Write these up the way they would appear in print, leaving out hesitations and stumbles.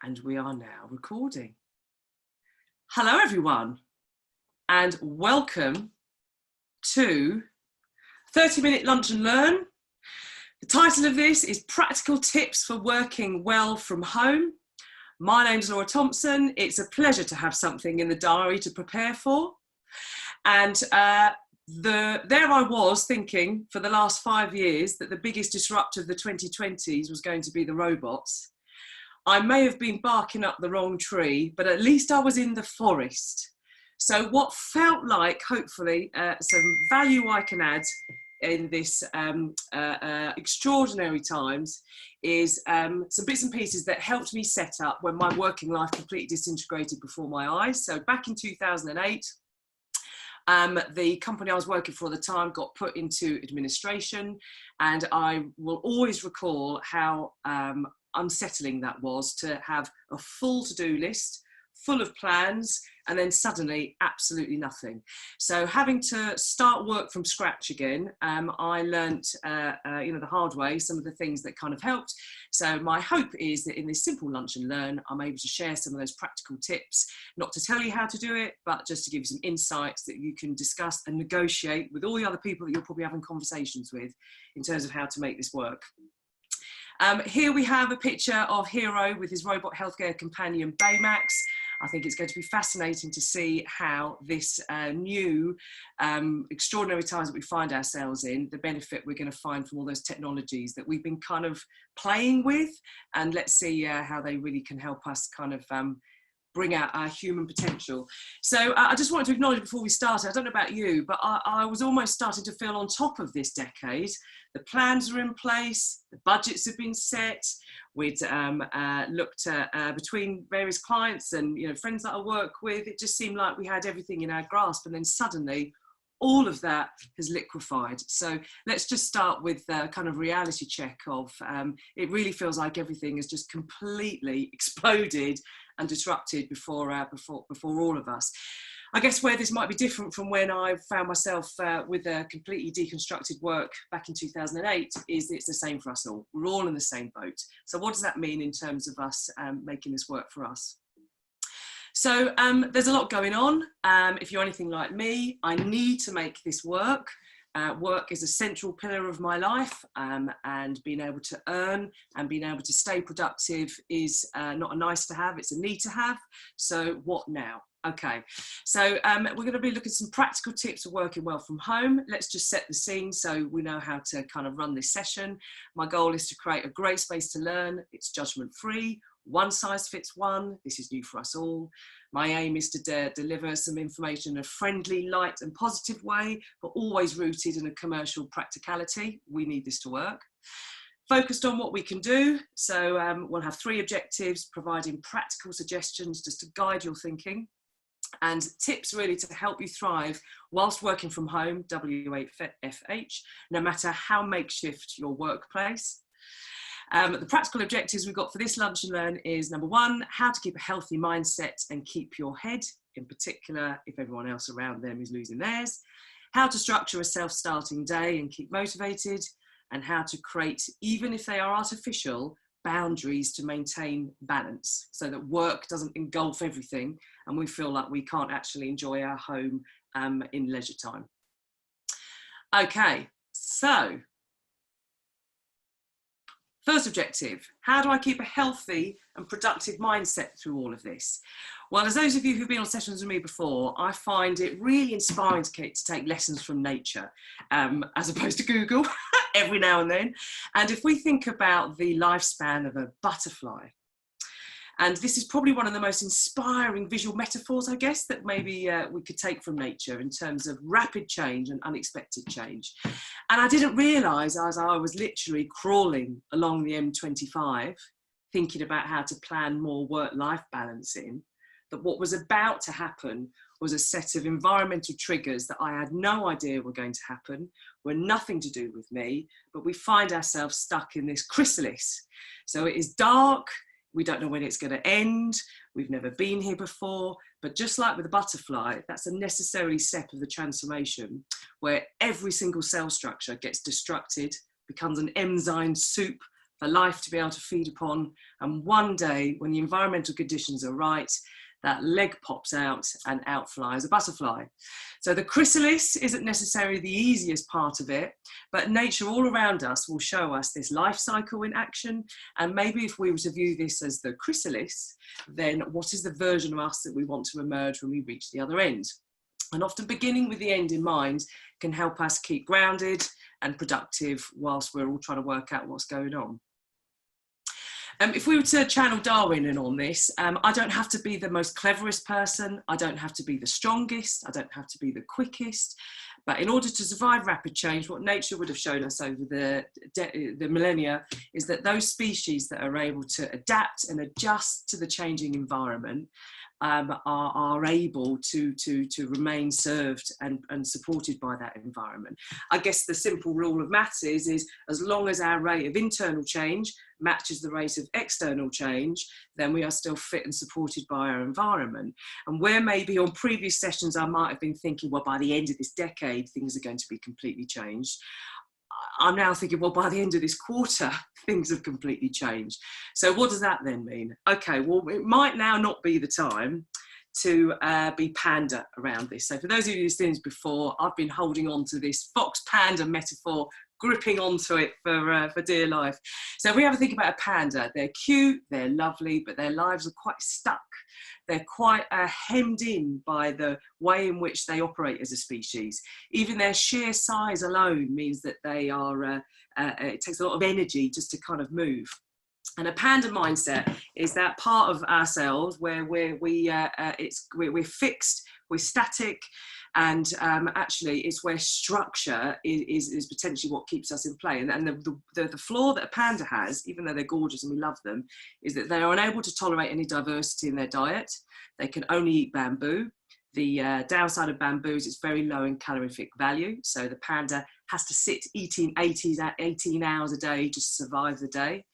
And we are now recording. Hello everyone, and welcome to 30-minute lunch and learn. The title of this is Practical Tips for Working Well from Home. My name's Laura Thompson. It's a pleasure to have something in the diary to prepare for. And there I was thinking for the last 5 years that the biggest disruptor of the 2020s was going to be the robots. I may have been barking up the wrong tree, but at least I was in the forest. So what felt like, hopefully, some value I can add in this extraordinary times is some bits and pieces that helped me set up when my working life completely disintegrated before my eyes. So back in 2008, the company I was working for at the time got put into administration, and I will always recall how unsettling that was to have a full to-do list full of plans and then suddenly absolutely nothing. So having to start work from scratch again, I learnt the hard way some of the things that kind of helped. So my hope is that in this simple lunch and learn, I'm able to share some of those practical tips, not to tell you how to do it, but just to give you some insights that you can discuss and negotiate with all the other people that you're probably having conversations with in terms of how to make this work. Here we have a picture of Hero with his robot healthcare companion Baymax. I think it's going to be fascinating to see how this new extraordinary times that we find ourselves in, the benefit we're going to find from all those technologies that we've been kind of playing with, and let's see how they really can help us kind of bring out our human potential. So I just wanted to acknowledge before we started, I don't know about you, but I was almost starting to feel on top of this decade. The plans are in place, the budgets have been set, we'd looked at between various clients and friends that I work with, it just seemed like we had everything in our grasp, and then suddenly all of that has liquefied. So let's just start with the kind of reality check of it really feels like everything has just completely exploded and disrupted before all of us. I guess where this might be different from when I found myself with a completely deconstructed work back in 2008 is it's the same for us all. We're all in the same boat. So what does that mean in terms of us making this work for us? So there's a lot going on. If you're anything like me, I need to make this work. Work is a central pillar of my life, and being able to earn and being able to stay productive is not a nice to have, it's a need to have. So what now? Okay, so we're going to be looking at some practical tips for working well from home. Let's just set the scene so we know how to kind of run this session. My goal is to create a great space to learn. It's judgment free. One size fits one. This is new for us all. My aim is to deliver some information in a friendly, light and positive way, but always rooted in a commercial practicality. We need this to work. Focused on what we can do. So we'll have 3 objectives, providing practical suggestions just to guide your thinking, and tips really to help you thrive whilst working from home, WFH, no matter how makeshift your workplace. The practical objectives we've got for this lunch and learn is number 1, how to keep a healthy mindset and keep your head, in particular if everyone else around them is losing theirs, how to structure a self-starting day and keep motivated, and how to create, even if they are artificial, boundaries to maintain balance so that work doesn't engulf everything and we feel like we can't actually enjoy our home in leisure time. Okay, so first objective, how do I keep a healthy and productive mindset through all of this? Well, as those of you who've been on sessions with me before, I find it really inspiring to take lessons from nature as opposed to Google every now and then. And if we think about the lifespan of a butterfly, and this is probably one of the most inspiring visual metaphors, I guess, that maybe we could take from nature in terms of rapid change and unexpected change. And I didn't realise as I was literally crawling along the M25, thinking about how to plan more work-life balance in, that what was about to happen was a set of environmental triggers that I had no idea were going to happen, were nothing to do with me, but we find ourselves stuck in this chrysalis. So it is dark, we don't know when it's going to end, we've never been here before, but just like with a butterfly, that's a necessary step of the transformation where every single cell structure gets destructed, becomes an enzyme soup for life to be able to feed upon. And one day, when the environmental conditions are right, that leg pops out and out flies a butterfly. So the chrysalis isn't necessarily the easiest part of it, but nature all around us will show us this life cycle in action. And maybe if we were to view this as the chrysalis, then what is the version of us that we want to emerge when we reach the other end? And often beginning with the end in mind can help us keep grounded and productive whilst we're all trying to work out what's going on. If we were to channel Darwin in on this, I don't have to be the most cleverest person, I don't have to be the strongest, I don't have to be the quickest, but in order to survive rapid change, what nature would have shown us over the millennia is that those species that are able to adapt and adjust to the changing environment are able to remain served and supported by that environment. I guess the simple rule of maths is as long as our rate of internal change matches the rate of external change, then we are still fit and supported by our environment. And where maybe on previous sessions I might have been thinking, well, by the end of this decade, things are going to be completely changed. I'm now thinking, well, by the end of this quarter, things have completely changed. So what does that then mean? Okay, well, it might now not be the time to be panda around this. So for those of you who've seen this before, I've been holding on to this fox panda metaphor, gripping onto it for dear life. So if we have a think about a panda, they're cute, they're lovely, but their lives are quite stuck. They're quite hemmed in by the way in which they operate as a species. Even their sheer size alone means that they are, it takes a lot of energy just to kind of move. And a panda mindset is that part of ourselves where we're fixed, we're static, and actually it's where structure is potentially what keeps us in play. And the flaw that a panda has, even though they're gorgeous and we love them, is that they are unable to tolerate any diversity in their diet. They can only eat bamboo. The downside of bamboo is it's very low in calorific value. So the panda has to sit eating 18 hours a day just to survive the day.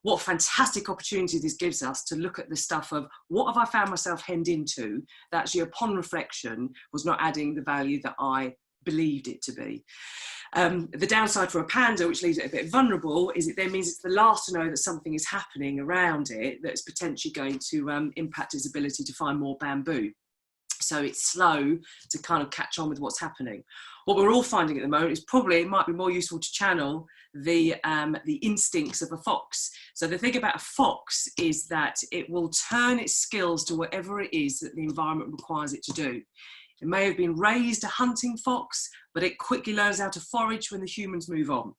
What fantastic opportunity this gives us to look at the stuff of what have I found myself hemmed into that actually upon reflection was not adding the value that I believed it to be. The downside for a panda, which leaves it a bit vulnerable, is it then means it's the last to know that something is happening around it that's potentially going to impact its ability to find more bamboo. So it's slow to kind of catch on with what's happening. What we're all finding at the moment is probably it might be more useful to channel the instincts of a fox. So the thing about a fox is that it will turn its skills to whatever it is that the environment requires it to do. It may have been raised a hunting fox, but it quickly learns how to forage when the humans move on.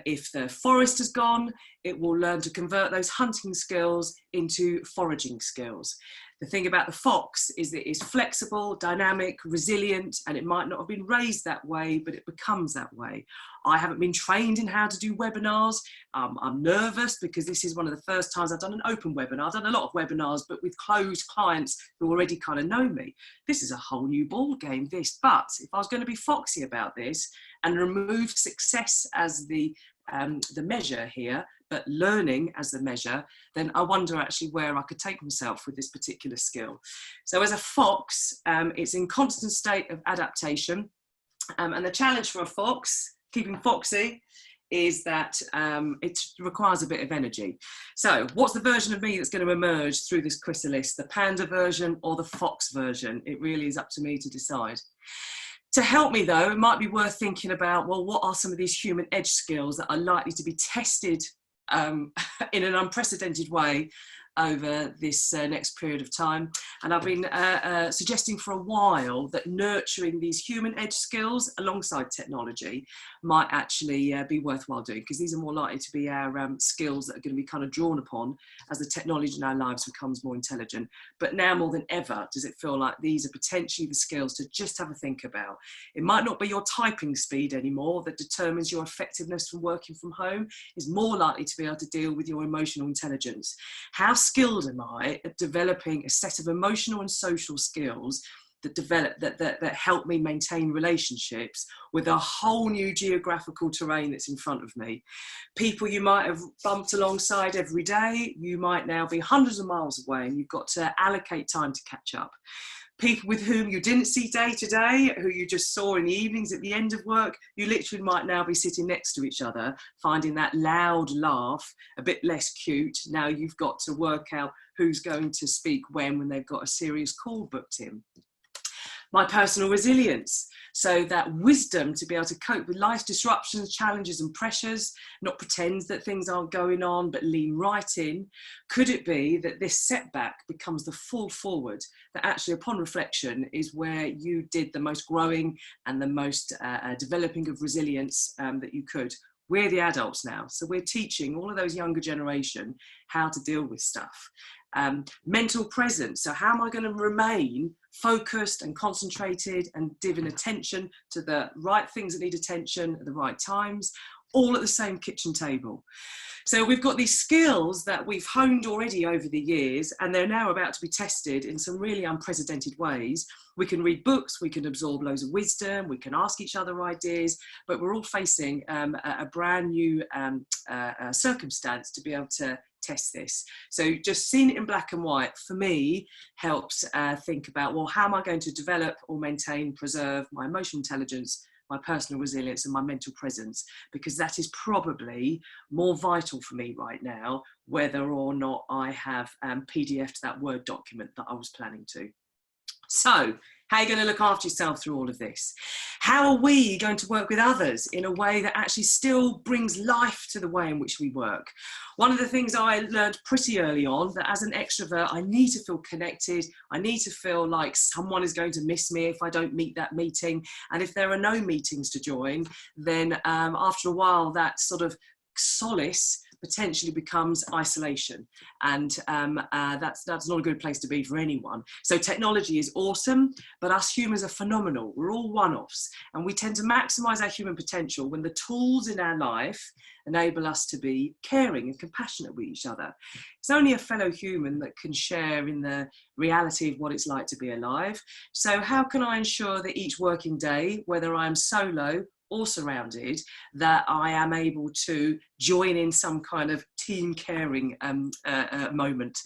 If the forest has gone, it will learn to convert those hunting skills into foraging skills. The thing about the fox is that it's flexible, dynamic, resilient, and it might not have been raised that way, but it becomes that way. I haven't been trained in how to do webinars. I'm nervous because this is one of the first times I've done an open webinar. I've done a lot of webinars, but with closed clients who already kind of know me. This is a whole new ball game, this. But if I was going to be foxy about this and remove success as the measure here, but learning as the measure, then I wonder actually where I could take myself with this particular skill. So as a fox, it's in constant state of adaptation. And the challenge for a fox, keeping foxy, is that it requires a bit of energy. So what's the version of me that's going to emerge through this chrysalis, the panda version or the fox version? It really is up to me to decide. To help me though, it might be worth thinking about, well, what are some of these human edge skills that are likely to be tested in an unprecedented way over this next period of time. And I've been suggesting for a while that nurturing these human edge skills alongside technology might actually be worthwhile doing, because these are more likely to be our skills that are going to be kind of drawn upon as the technology in our lives becomes more intelligent. But now more than ever does it feel like these are potentially the skills to just have a think about. It might not be your typing speed anymore that determines your effectiveness from working from home. It's more likely to be able to deal with your emotional intelligence. How skilled am I at developing a set of emotional and social skills that help me maintain relationships with a whole new geographical terrain that's in front of me? People you might have bumped alongside every day, you might now be hundreds of miles away and you've got to allocate time to catch up. people with whom you didn't see day to day, who you just saw in the evenings at the end of work, you literally might now be sitting next to each other, finding that loud laugh a bit less cute. Now you've got to work out who's going to speak when they've got a serious call booked in. My personal resilience, so that wisdom to be able to cope with life's disruptions, challenges and pressures, not pretend that things aren't going on, but lean right in. Could it be that this setback becomes the fall forward, that actually upon reflection is where you did the most growing and the most developing of resilience that you could? We're the adults now, so we're teaching all of those younger generation how to deal with stuff. Mental presence, so how am I going to remain focused and concentrated and giving attention to the right things that need attention at the right times, all at the same kitchen table. So we've got these skills that we've honed already over the years, and they're now about to be tested in some really unprecedented ways. We can read books, we can absorb loads of wisdom, we can ask each other ideas, but we're all facing a brand new circumstance to be able to test this. So just seeing it in black and white for me helps think about, well, how am I going to develop or maintain, preserve my emotional intelligence, my personal resilience and my mental presence, because that is probably more vital for me right now, whether or not I have PDF'd that Word document that I was planning to. So how are you going to look after yourself through all of this? How are we going to work with others in a way that actually still brings life to the way in which we work? One of the things I learned pretty early on, that as an extrovert, I need to feel connected. I need to feel like someone is going to miss me if I don't meet that meeting. And if there are no meetings to join, then after a while, that sort of solace potentially becomes isolation, and that's not a good place to be for anyone. So technology is awesome, but us humans are phenomenal. We're all one-offs, and we tend to maximize our human potential when the tools in our life enable us to be caring and compassionate with each other. It's only a fellow human that can share in the reality of what it's like to be alive. So how can I ensure that each working day, whether I'm solo or surrounded, that I am able to join in some kind of team caring moment?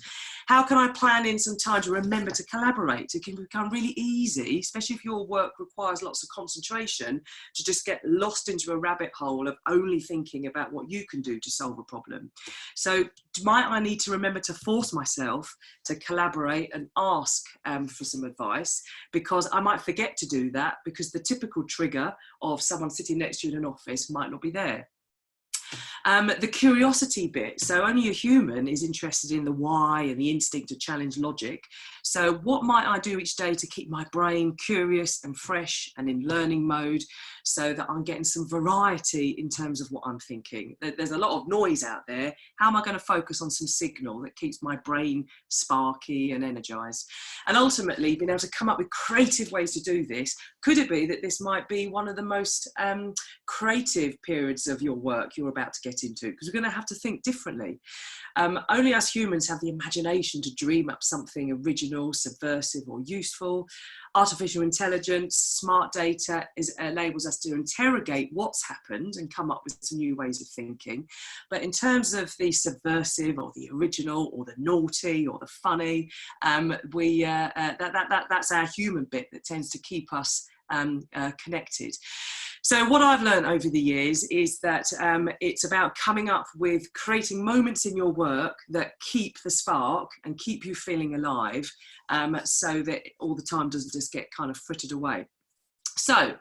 How can I plan in some time to remember to collaborate? It can become really easy, especially if your work requires lots of concentration, to just get lost into a rabbit hole of only thinking about what you can do to solve a problem. So might I need to remember to force myself to collaborate and ask for some advice, because I might forget to do that because the typical trigger of someone sitting next to you in an office might not be there. The curiosity bit, so only a human is interested in the why and the instinct to challenge logic. So what might I do each day to keep my brain curious and fresh and in learning mode, so that I'm getting some variety in terms of what I'm thinking? There's a lot of noise out there. How am I going to focus on some signal that keeps my brain sparky and energized? And ultimately being able to come up with creative ways to do this. Could it be that this might be one of the most creative periods of your work you're about to get into, because we're going to have to think differently. Only us humans have the imagination to dream up something original, subversive or useful. Artificial intelligence, smart data enables us to interrogate what's happened and come up with some new ways of thinking. But in terms of the subversive or the original or the naughty or the funny, that's our human bit that tends to keep us connected. So what I've learned over the years is that it's about coming up with creating moments in your work that keep the spark and keep you feeling alive, so that all the time doesn't just get kind of frittered away. So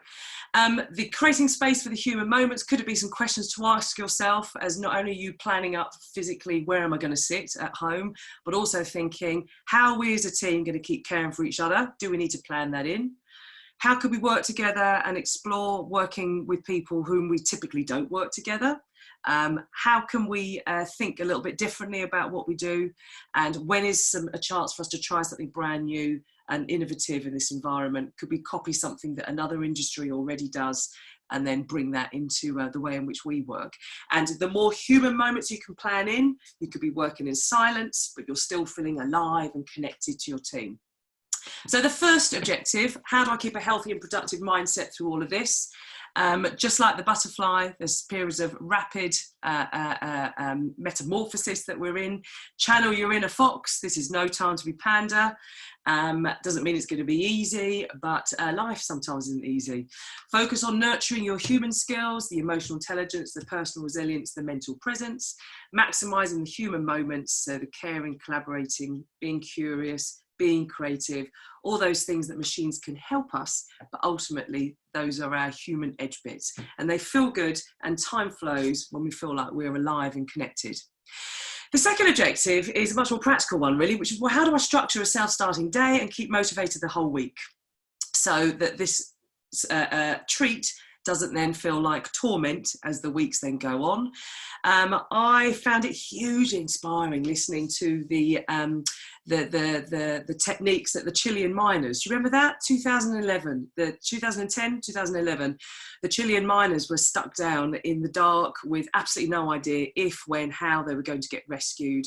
the creating space for the human moments, could it be some questions to ask yourself, as not only you planning up physically where am I going to sit at home, but also thinking, how are we as a team going to keep caring for each other? Do we need to plan that in? How could we work together and explore working with people whom we typically don't work together? How can we think a little bit differently about what we do? And when is a chance for us to try something brand new and innovative in this environment? Could we copy something that another industry already does and then bring that into the way in which we work? And the more human moments you can plan in, you could be working in silence, but you're still feeling alive and connected to your team. So the first objective, how do I keep a healthy and productive mindset through all of this? Just like the butterfly, there's periods of rapid metamorphosis that we're in. Channel your inner fox. This is no time to be panda. Doesn't mean it's going to be easy, but life sometimes isn't easy. Focus on nurturing your human skills, the emotional intelligence, the personal resilience, the mental presence, maximising the human moments, so the caring, collaborating, being curious, being creative, all those things that machines can help us, but ultimately those are our human edge bits, and they feel good and time flows when we feel like we're alive and connected. The second objective is a much more practical one, really, which is, well, how do I structure a self-starting day and keep motivated the whole week so that this treat doesn't then feel like torment as the weeks then go on. I found it hugely inspiring listening to the techniques that the Chilean miners, do you remember that? 2011, 2011, the Chilean miners were stuck down in the dark with absolutely no idea if, when, how they were going to get rescued.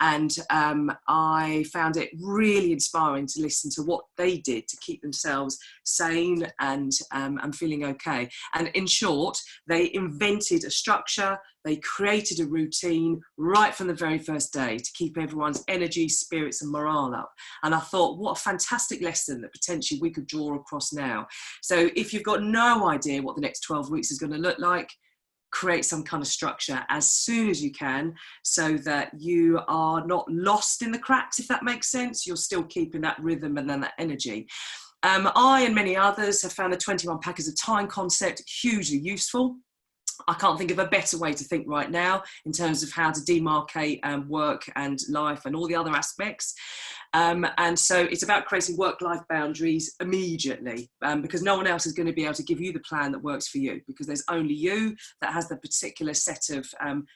And I found it really inspiring to listen to what they did to keep themselves sane and feeling okay. And in short, they invented a structure, they created a routine right from the very first day to keep everyone's energy, spirits and morale up. And I thought, what a fantastic lesson that potentially we could draw across now. So if you've got no idea what the next 12 weeks is going to look like, create some kind of structure as soon as you can so that you are not lost in the cracks, if that makes sense. You're still keeping that rhythm and then that energy. I and many others have found the 21 packets of time concept hugely useful. I can't think of a better way to think right now in terms of how to demarcate work and life and all the other aspects. And so it's about creating work-life boundaries immediately because no one else is going to be able to give you the plan that works for you, because there's only you that has the particular set of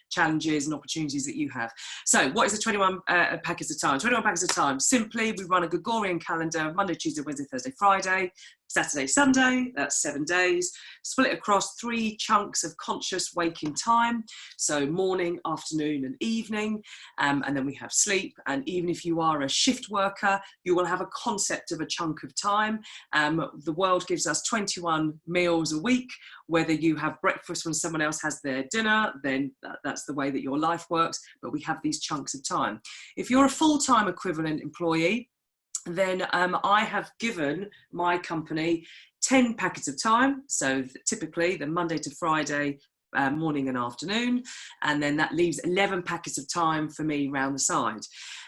challenges and opportunities that you have. So what is the 21 packets of time? 21 packets of time. Simply, we run a Gregorian calendar, Monday, Tuesday, Wednesday, Thursday, Friday, Saturday, Sunday, that's 7 days, split across 3 chunks of conscious waking time. So morning, afternoon and evening, and then we have sleep. And even if you are a shift worker, you will have a concept of a chunk of time. The world gives us 21 meals a week. Whether you have breakfast when someone else has their dinner, then that's the way that your life works. But we have these chunks of time. If you're a full-time equivalent employee, then I have given my company 10 packets of time. So typically the Monday to Friday, morning and afternoon. And then that leaves 11 packets of time for me round the side.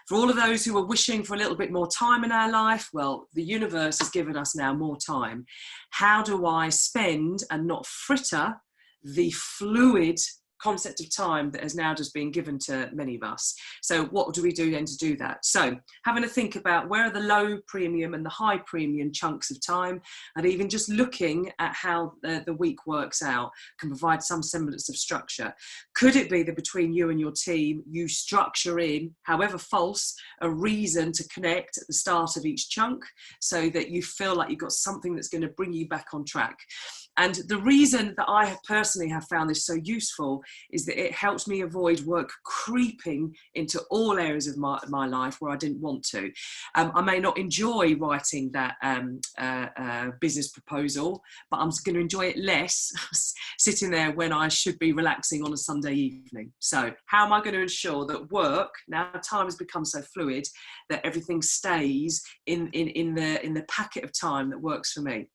For all of those who are wishing for a little bit more time in our life, well, the universe has given us now more time. How do I spend and not fritter the fluid concept of time that has now just been given to many of us? So what do we do then to do that? So having a think about where are the low premium and the high premium chunks of time, and even just looking at how the week works out can provide some semblance of structure. Could it be that between you and your team, you structure in, however false, a reason to connect at the start of each chunk so that you feel like you've got something that's going to bring you back on track? And the reason that I have personally have found this so useful is that it helps me avoid work creeping into all areas of my life where I didn't want to. I may not enjoy writing that business proposal, but I'm going to enjoy it less sitting there when I should be relaxing on a Sunday evening. So how am I going to ensure that work, now time has become so fluid, that everything stays in the packet of time that works for me?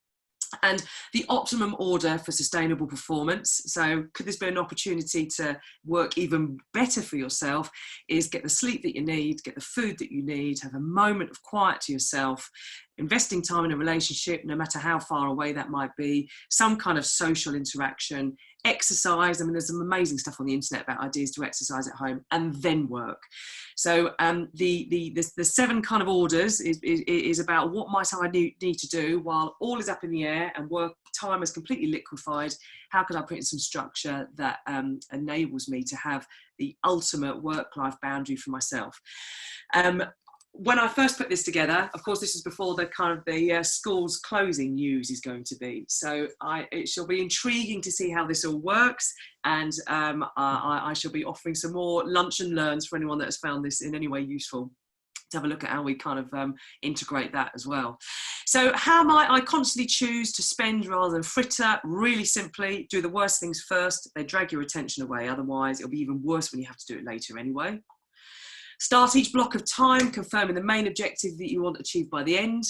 And the optimum order for sustainable performance, so could this be an opportunity to work even better for yourself, is get the sleep that you need, get the food that you need, have a moment of quiet to yourself, investing time in a relationship, no matter how far away that might be, some kind of social interaction, exercise. I mean, there's some amazing stuff on the internet about ideas to exercise at home, and then work. So the 7 kind of orders is about what might I need to do while all is up in the air and work time is completely liquefied. How can I put in some structure that enables me to have the ultimate work-life boundary for myself? When I first put this together, of course, this is before the kind of the school's closing news is going to be. So it shall be intriguing to see how this all works. And I shall be offering some more lunch and learns for anyone that has found this in any way useful, to have a look at how we kind of integrate that as well. So how might I constantly choose to spend rather than fritter? Really simply, do the worst things first. They drag your attention away. Otherwise, it'll be even worse when you have to do it later anyway. Start each block of time, confirming the main objective that you want achieved by the end.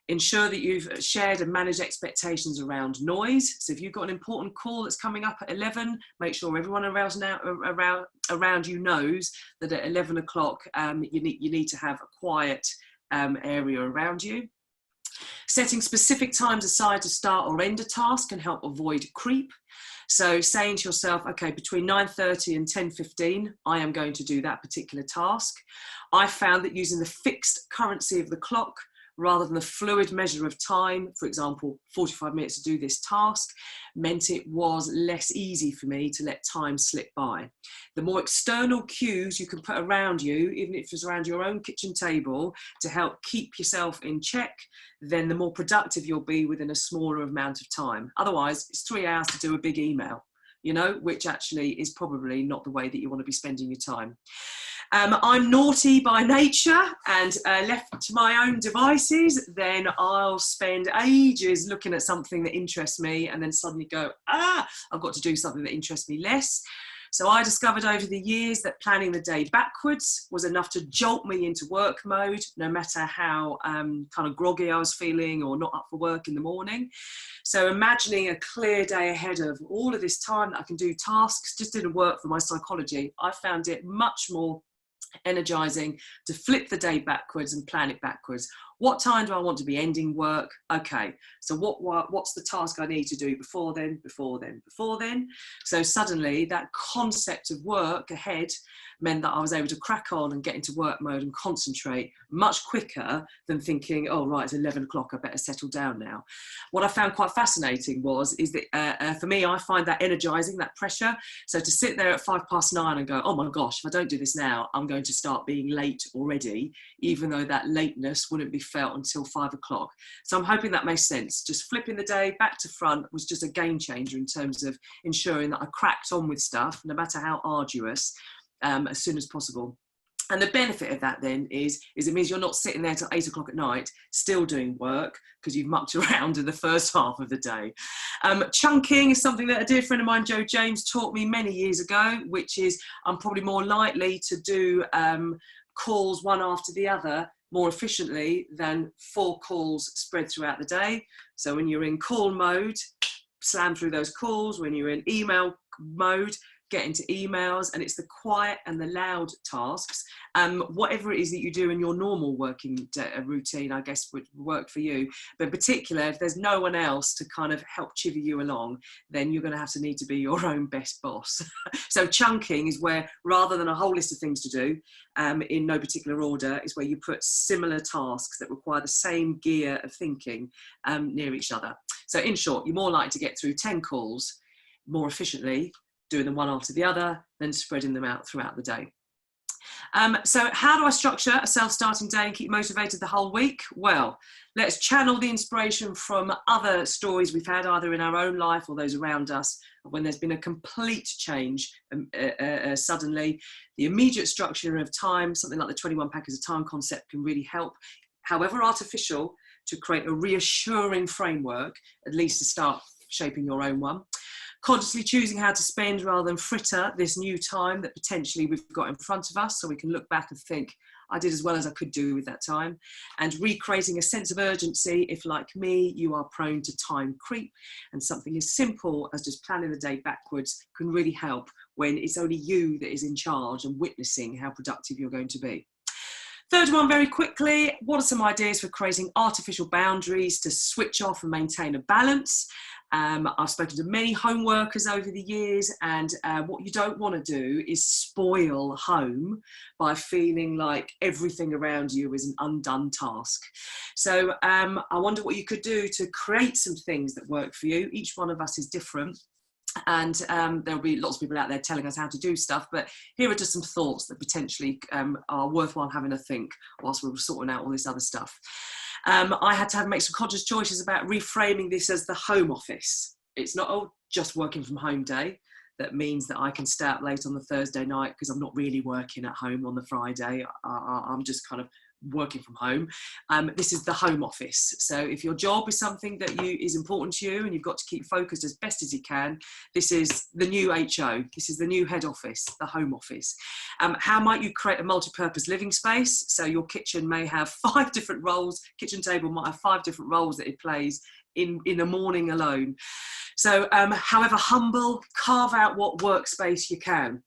Ensure that you've shared and managed expectations around noise. So if you've got an important call that's coming up at 11, make sure everyone around you knows that at 11 o'clock you need to have a quiet area around you. Setting specific times aside to start or end a task can help avoid creep. So saying to yourself, okay, between 9:30 and 10:15, I am going to do that particular task. I found that using the fixed currency of the clock rather than the fluid measure of time, for example, 45 minutes to do this task, meant it was less easy for me to let time slip by. The more external cues you can put around you, even if it's around your own kitchen table, to help keep yourself in check, then the more productive you'll be within a smaller amount of time. Otherwise, it's 3 hours to do a big email, you know, which actually is probably not the way that you want to be spending your time. I'm naughty by nature, and left to my own devices, then I'll spend ages looking at something that interests me and then suddenly go, I've got to do something that interests me less. So I discovered over the years that planning the day backwards was enough to jolt me into work mode, no matter how kind of groggy I was feeling or not up for work in the morning. So imagining a clear day ahead of all of this time that I can do tasks just didn't work for my psychology. I found it much more energizing to flip the day backwards and plan it backwards. What time do I want to be ending work? Okay, so what's the task I need to do before then, before then, before then? So suddenly that concept of work ahead meant that I was able to crack on and get into work mode and concentrate much quicker than thinking, oh right, it's 11 o'clock, I better settle down now. What I found quite fascinating is that for me, I find that energizing, that pressure. So to sit there at 9:05 and go, oh my gosh, if I don't do this now, I'm going to start being late already, even though that lateness wouldn't be felt until 5 o'clock. So I'm hoping that makes sense. Just flipping the day back to front was just a game changer in terms of ensuring that I cracked on with stuff, no matter how arduous, as soon as possible. And the benefit of that then is it means you're not sitting there till 8 o'clock at night still doing work because you've mucked around in the first half of the day. Chunking is something that a dear friend of mine, Joe James, taught me many years ago, which is I'm probably more likely to do calls one after the other more efficiently than 4 calls spread throughout the day. So when you're in call mode, slam through those calls. When you're in email mode, get into emails, and it's the quiet and the loud tasks. Whatever it is that you do in your normal working routine, I guess would work for you. But in particular, if there's no one else to kind of help chivvy you along, then you're going to need to be your own best boss. So chunking is where, rather than a whole list of things to do, in no particular order, is where you put similar tasks that require the same gear of thinking near each other. So in short, you're more likely to get through 10 calls more efficiently, doing them one after the other, then spreading them out throughout the day. So how do I structure a self-starting day and keep motivated the whole week? Well, let's channel the inspiration from other stories we've had, either in our own life or those around us, when there's been a complete change suddenly. The immediate structure of time, something like the 21 packets of time concept, can really help, however artificial, to create a reassuring framework, at least to start shaping your own one. Consciously choosing how to spend rather than fritter this new time that potentially we've got in front of us, so we can look back and think, I did as well as I could do with that time. And recreating a sense of urgency if, like me, you are prone to time creep, and something as simple as just planning the day backwards can really help when it's only you that is in charge and witnessing how productive you're going to be. Third one, very quickly, what are some ideas for creating artificial boundaries to switch off and maintain a balance? I've spoken to many home workers over the years, and what you don't want to do is spoil home by feeling like everything around you is an undone task. So I wonder what you could do to create some things that work for you. Each one of us is different. And there'll be lots of people out there telling us how to do stuff, but here are just some thoughts that potentially are worthwhile having a think whilst we're sorting out all this other stuff. I had to make some conscious choices about reframing this as the home office. It's not just working from home day. that means that I can stay up late on the Thursday night because I'm not really working at home on the Friday. I'm just kind of working from home. This is the home office. So if your job is something that is important to you and you've got to keep focused as best as you can, this is the new HO. This is the new head office, the home office. How might you create a multi-purpose living space? So your kitchen may have 5 different roles. Kitchen table might have 5 different roles that it plays in a morning alone. So however humble, carve out what workspace you can.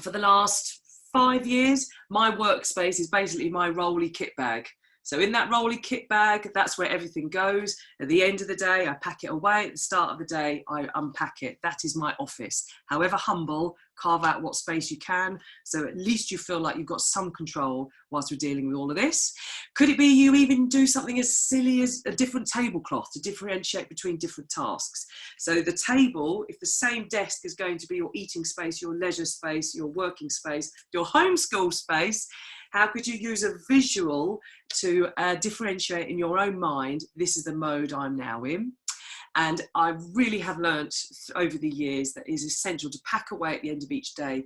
For the last 5 years, my workspace is basically my rolly kit bag. So in that rolly kit bag, that's where everything goes. At the end of the day, I pack it away. At the start of the day, I unpack it. That is my office. However humble, carve out what space you can, so at least you feel like you've got some control whilst we're dealing with all of this. Could it be you even do something as silly as a different tablecloth to differentiate between different tasks? So the table, if the same desk is going to be your eating space, your leisure space, your working space, your homeschool space, how could you use a visual to differentiate in your own mind, this is the mode I'm now in? And I really have learnt over the years that it is essential to pack away at the end of each day,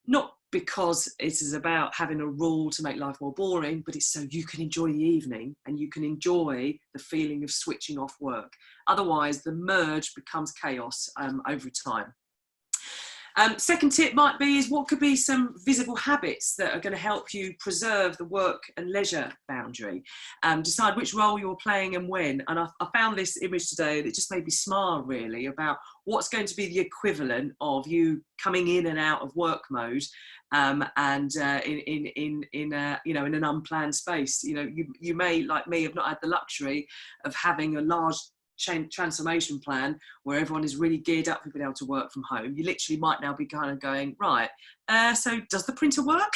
not because it is about having a rule to make life more boring, but it's so you can enjoy the evening and you can enjoy the feeling of switching off work. Otherwise, the merge becomes chaos over time. Second tip might be is what could be some visible habits that are going to help you preserve the work and leisure boundary. Decide which role you're playing and when. And I found this image today that just made me smile really about what's going to be the equivalent of you coming in and out of work mode in an unplanned space. You know, you may, like me, have not had the luxury of having a large transformation plan where everyone is really geared up for being able to work from home. You literally might now be kind of going, right, so does the printer work?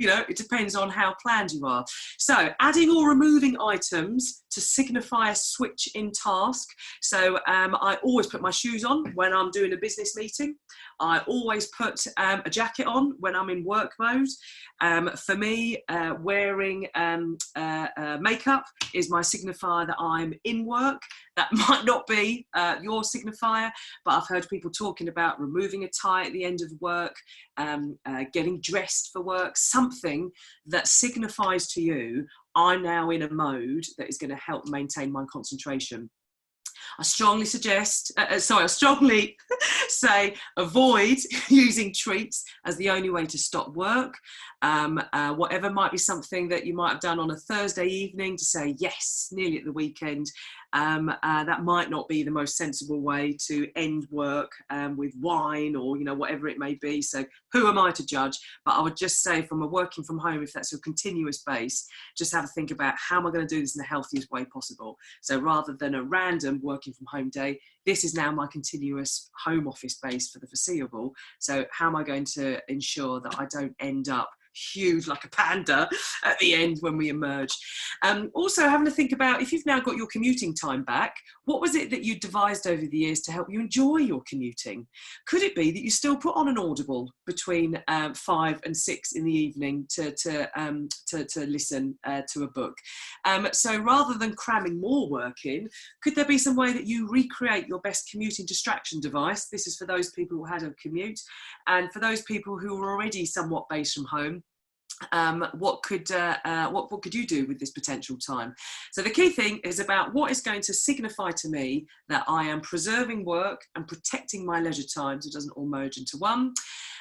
You know, it depends on how planned you are. So adding or removing items to signify a switch in task. So I always put my shoes on when I'm doing a business meeting. I always put a jacket on when I'm in work mode. For me, wearing makeup is my signifier that I'm in work. That might not be your signifier, but I've heard people talking about removing a tie at the end of work, getting dressed for work, something that signifies to you, I'm now in a mode that is going to help maintain my concentration. I strongly suggest, I strongly say avoid using treats as the only way to stop work. Whatever might be something that you might have done on a Thursday evening to say, yes, nearly at the weekend, that might not be the most sensible way to end work with wine or, you know, whatever it may be. So who am I to judge? But I would just say from a working from home, if that's a continuous base, just have a think about how am I going to do this in the healthiest way possible. So rather than a random working from home day, this is now my continuous home office base for the foreseeable. So how am I going to ensure that I don't end up huge like a panda at the end when we emerge? Also having to think about, if you've now got your commuting time back, what was it that you devised over the years to help you enjoy your commuting? Could it be that you still put on an audible between 5 and 6 in the evening to listen to a book? So rather than cramming more work in, could there be some way that you recreate your best commuting distraction device? This is for those people who had a commute, and for those people who were already somewhat based from home. What could you do with this potential time? So the key thing is about what is going to signify to me that I am preserving work and protecting my leisure time so it doesn't all merge into one,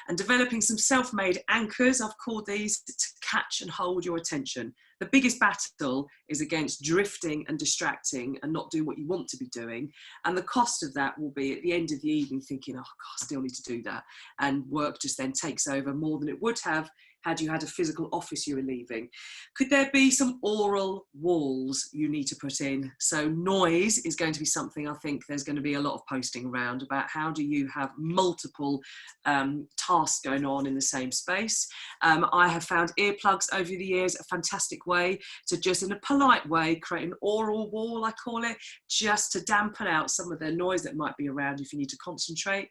and developing some self-made anchors, I've called these, to catch and hold your attention. The biggest battle is against drifting and distracting and not doing what you want to be doing. And the cost of that will be at the end of the evening thinking, oh God, I still need to do that. And work just then takes over more than it would have had you had a physical office you were leaving. Could there be some oral walls you need to put in? So noise is going to be something I think there's going to be a lot of posting around about. How do you have multiple tasks going on in the same space? I have found earplugs over the years a fantastic way to just in a polite way create an oral wall, I call it, just to dampen out some of the noise that might be around if you need to concentrate.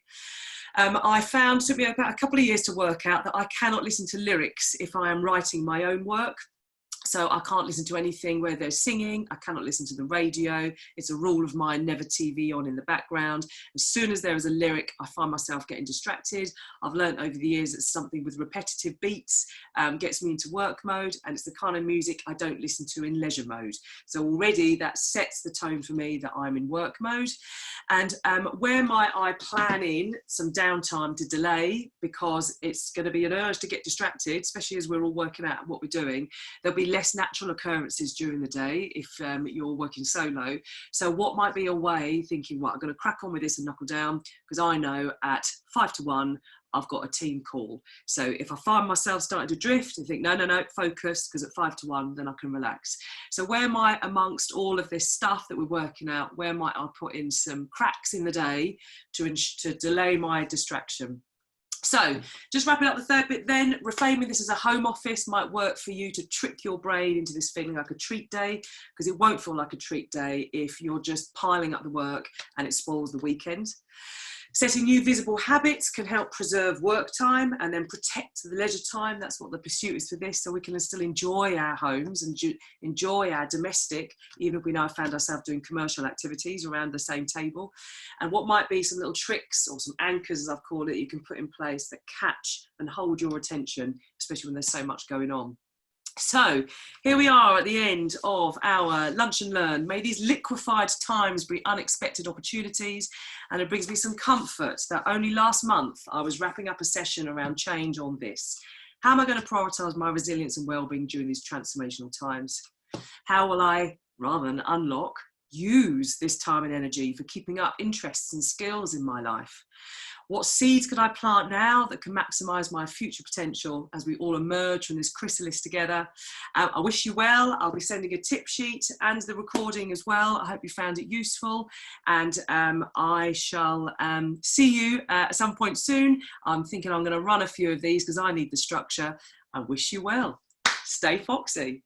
I found, it took me about a couple of years to work out that I cannot listen to lyrics if I am writing my own work. So I can't listen to anything where there's singing. I cannot listen to the radio. It's a rule of mine, never TV on in the background. As soon as there is a lyric, I find myself getting distracted. I've learned over the years that something with repetitive beats gets me into work mode, and it's the kind of music I don't listen to in leisure mode. So already that sets the tone for me that I'm in work mode. And where might I plan in some downtime to delay, because it's going to be an urge to get distracted, especially as we're all working out what we're doing. There'll be less natural occurrences during the day if you're working solo. So what might be a way, thinking, well, I'm going to crack on with this and knuckle down, because I know at 5 to 1 I've got a team call. So if I find myself starting to drift and think, no, focus, because at 5 to 1 then I can relax. So where might, amongst all of this stuff that we're working out, where might I put in some cracks in the day to delay my distraction? So just wrapping up the third bit then, reframing this as a home office might work for you to trick your brain into this feeling like a treat day, because it won't feel like a treat day if you're just piling up the work and it spoils the weekend. Setting new visible habits can help preserve work time and then protect the leisure time. That's what the pursuit is for this, so we can still enjoy our homes and enjoy our domestic, even if we now found ourselves doing commercial activities around the same table. And what might be some little tricks or some anchors, as I've called it, you can put in place that catch and hold your attention, especially when there's so much going on. So here we are at the end of our Lunch and Learn. May these liquefied times bring unexpected opportunities, and it brings me some comfort that only last month I was wrapping up a session around change on this. How am I going to prioritise my resilience and well-being during these transformational times? How will I, rather than unlock, use this time and energy for keeping up interests and skills in my life? What seeds could I plant now that can maximise my future potential as we all emerge from this chrysalis together? I wish you well. I'll be sending a tip sheet and the recording as well. I hope you found it useful, and I shall see you at some point soon. I'm thinking I'm going to run a few of these because I need the structure. I wish you well. Stay foxy.